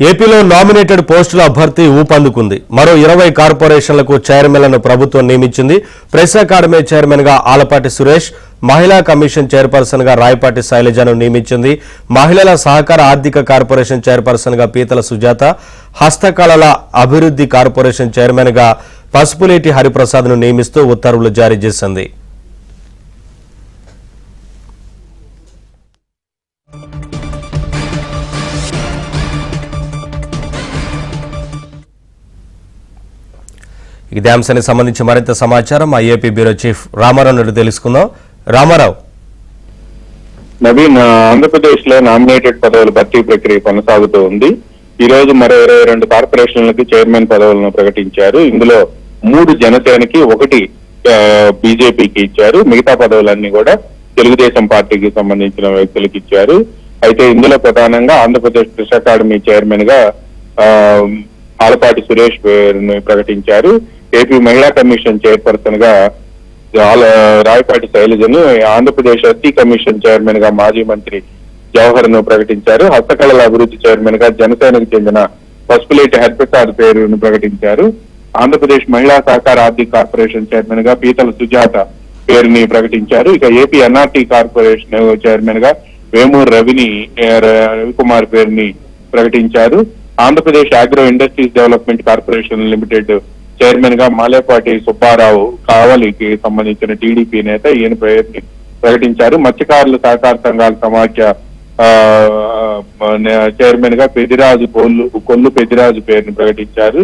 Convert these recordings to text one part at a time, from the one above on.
ఏపీలో నామినేటెడ్ పోస్టుల భర్తీ ఊపందుకుంది. మరో 20 కార్పొరేషన్లకు చైర్మన్లను ప్రభుత్వం నియమించింది. ప్రెస్ అకాడమీ చైర్మన్ గా ఆలపాటి సురేష్, మహిళా కమిషన్ చైర్పర్సన్ గా రాయపాటి శైలజను నియమించింది. మహిళల సహకార ఆర్థిక కార్పొరేషన్ చైర్పర్సన్ గా పీతల సుజాత, హస్తకళల అభివృద్ధి కార్పొరేషన్ చైర్మన్ గా పసుపులేటి హరిప్రసాద్ ను నియమిస్తూ ఉత్తర్వులు జారీ చేసింది. ఇదే అంశానికి సంబంధించి మరింత సమాచారం మా ఏపీ బ్యూరో చీఫ్ రామారావు నుండి తెలుసుకుందాం. రామారావు. నవీన్, ఆంధ్రప్రదేశ్ లో నామినేటెడ్ పదవుల భర్తీ ప్రక్రియ కొనసాగుతూ ఉంది. ఈ రోజు మరో 22 కార్పొరేషన్లకు చైర్మన్ పదవులను ప్రకటించారు. ఇందులో 3 జనసేనకి, 1 బీజేపీకి ఇచ్చారు. మిగతా పదవులన్నీ కూడా తెలుగుదేశం పార్టీకి సంబంధించిన వ్యక్తులకు ఇచ్చారు. అయితే ఇందులో ప్రధానంగా ఆంధ్రప్రదేశ్ ప్రెస్ అకాడమీ చైర్మన్ గా ఆలపాటి సురేష్ పేరును ప్రకటించారు. ఏపీ మహిళా కమిషన్ చైర్పర్సన్ గా రాయపాటి శైలజను, ఆంధ్రప్రదేశ్ ఎస్టీ కమిషన్ చైర్మన్ గా మాజీ మంత్రి జవహర్ ను ప్రకటించారు. హస్తకళల అభివృద్ధి చైర్మన్ గా జనసేనకు చెందిన పసుపులేటి హరిప్రసాద్ పేరును ప్రకటించారు. ఆంధ్రప్రదేశ్ మహిళా సహకార ఆర్థిక కార్పొరేషన్ చైర్మన్ గా పీతల సుజాత పేరుని ప్రకటించారు. ఇక ఏపీ ఎన్ఆర్టీ కార్పొరేషన్ చైర్మన్ గా వేమూరు రవికుమార్ పేరుని ప్రకటించారు. Andhra Pradesh agro industries development corporation limited chairman గా మాలేపాటి సుబ్బారావు కావలికి సంబంధించిన టీడీపీ నేత ఈయన పేరుని ప్రకటించారు. మత్స్యకారుల సహకార సంఘాల సమాఖ్య చైర్మన్ గా కొల్లు పెద్దిరాజు పేరుని ప్రకటించారు.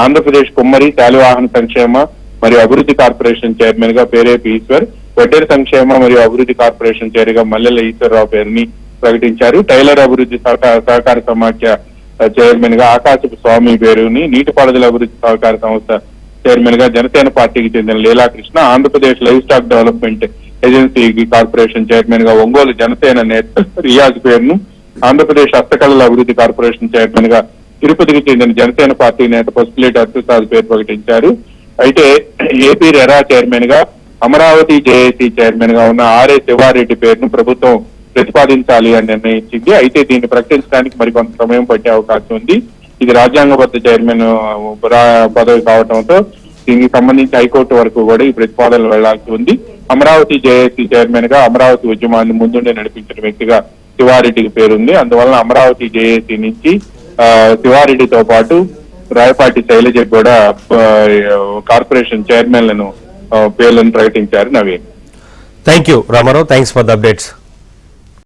ఆంధ్రప్రదేశ్ కుమ్మరి శాలివాహన సంక్షేమ మరియు అభివృద్ధి కార్పొరేషన్ చైర్మన్ గా పేరేపి ఈశ్వర్, వడ్డేరు సంక్షేమ మరియు అభివృద్ధి కార్పొరేషన్ చైర్మన్ గా మల్లెల ఈశ్వరరావు పేరుని ప్రకటించారు. టైలర్ అభివృద్ధి సహకార సమాఖ్య చైర్మన్ గా ఆకాశపు స్వామి పేరుని, నీటిపారుదల అభివృద్ధి సహకార సంస్థ చైర్మన్ గా జనసేన పార్టీకి చెందిన Leelakrishna, Andhra Pradesh live stack development agency corporation chairman గా ఒంగోలు జనసేన నేత రియాజ్ పేరును, ఆంధ్రప్రదేశ్ హస్తకళల అభివృద్ధి కార్పొరేషన్ చైర్మన్ గా తిరుపతికి చెందిన జనసేన పార్టీ నేత పసుపులేటి హరిప్రసాద్ పేరు ప్రకటించారు. అయితే ఏపీ రెరా చైర్మన్ గా అమరావతి జేఏసీ చైర్మన్ గా ఉన్న ఆర్ఏ శివారెడ్డి పేరును ప్రభుత్వం ప్రతిపాదించాలి అని నిర్ణయించింది. అయితే దీన్ని ప్రకటించడానికి మరికొంత సమయం పట్టే అవకాశం ఉంది. ఇది రాజ్యాంగబద్ధ చైర్మన్ పదవి కావడంతో దీనికి సంబంధించి హైకోర్టు వరకు కూడా ఈ ప్రతిపాదనలు వెళ్లాల్సి ఉంది. అమరావతి జేఏసీ చైర్మన్ గా అమరావతి ఉద్యమాన్ని ముందుండి నడిపించిన వ్యక్తిగా శివారెడ్డికి పేరుంది. అందువలన అమరావతి జేఏసీ నుంచి శివారెడ్డితో పాటు రాయపాటి శైలజ కూడా కార్పొరేషన్ చైర్మన్లను పేర్లను ప్రకటించారు. Naveen. Thank you Ramarao. Thanks for the updates.